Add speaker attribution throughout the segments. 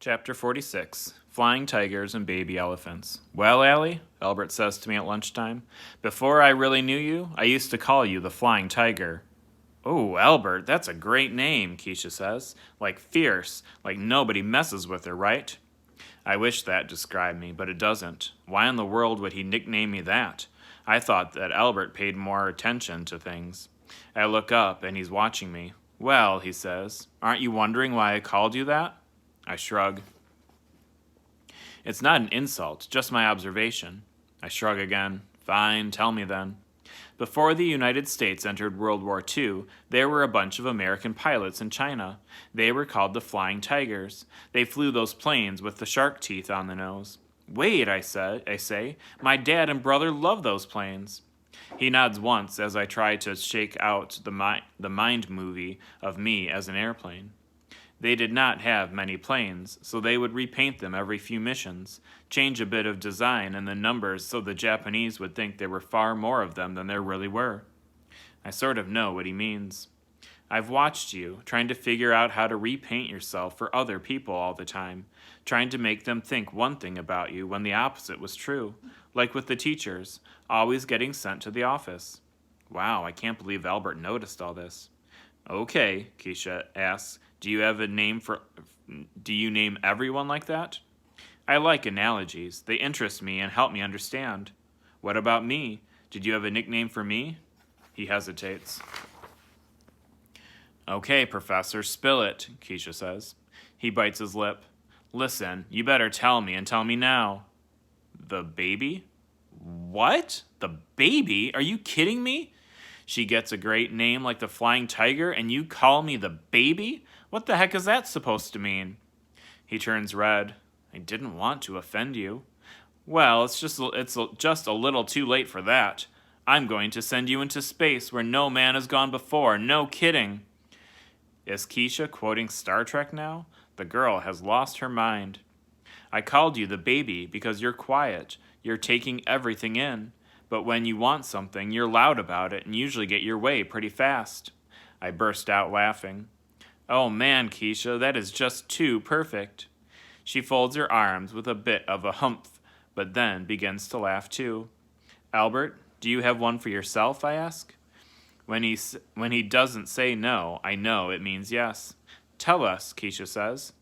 Speaker 1: Chapter 46, Flying Tigers and Baby Elephants. Well, Allie, Albert says to me at lunchtime, before I really knew you, I used to call you the Flying Tiger. Oh, Albert, that's a great name, Keisha says. Like fierce, like nobody messes with her, right? I wish that described me, but it doesn't. Why in the world would he nickname me that? I thought that Albert paid more attention to things. I look up, and he's watching me. Well, he says, aren't you wondering why I called you that? I shrug. It's not an insult, just my observation. I shrug again. Fine, tell me then. Before the United States entered World War II, there were a bunch of American pilots in China. They were called the Flying Tigers. They flew those planes with the shark teeth on the nose. Wait, I say, my dad and brother love those planes. He nods once as I try to shake out the mind movie of me as an airplane. They did not have many planes, so they would repaint them every few missions, change a bit of design and the numbers so the Japanese would think there were far more of them than there really were. I sort of know what he means. I've watched you, trying to figure out how to repaint yourself for other people all the time, trying to make them think one thing about you when the opposite was true, like with the teachers, always getting sent to the office. Wow, I can't believe Albert noticed all this. Okay, Keisha asks, do you name everyone like that? I like analogies. They interest me and help me understand. What about me? Did you have a nickname for me? He hesitates. Okay, Professor, spill it, Keisha says. He bites his lip. Listen, you better tell me and tell me now. The baby? What? The baby? Are you kidding me? She gets a great name like the Flying Tiger, and you call me the baby? What the heck is that supposed to mean? He turns red. I didn't want to offend you. Well, it's just a little too late for that. I'm going to send you into space where no man has gone before. No kidding. Is Keisha quoting Star Trek now? The girl has lost her mind. I called you the baby because you're quiet. You're taking everything in. But when you want something, you're loud about it and usually get your way pretty fast. I burst out laughing. Oh man, Keisha, that is just too perfect. She folds her arms with a bit of a humph, but then begins to laugh too. Albert, do you have one for yourself, I ask. When he doesn't say no, I know it means yes. Tell us, Keisha says.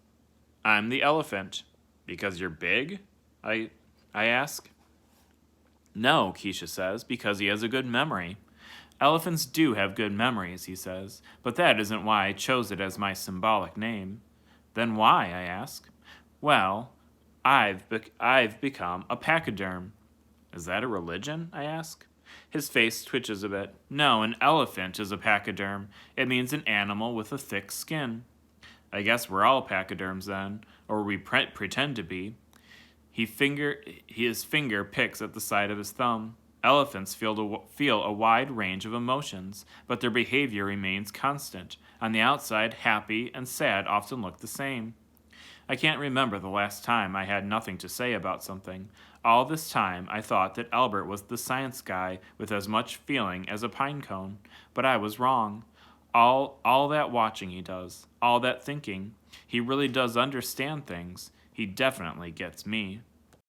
Speaker 1: I'm the elephant. Because you're big? I ask. No, Keisha says, because he has a good memory. Elephants do have good memories, he says, but that isn't why I chose it as my symbolic name. Then why, I ask. Well, I've become a pachyderm. Is that a religion, I ask. His face twitches a bit. No, an elephant is a pachyderm. It means an animal with a thick skin. I guess we're all pachyderms then, or we pretend to be. His finger picks at the side of his thumb. Elephants feel a wide range of emotions, but their behavior remains constant. On the outside, happy and sad often look the same. I can't remember the last time I had nothing to say about something. All this time, I thought that Albert was the science guy with as much feeling as a pine cone, but I was wrong. All that watching he does, all that thinking, he really does understand things. He definitely gets me.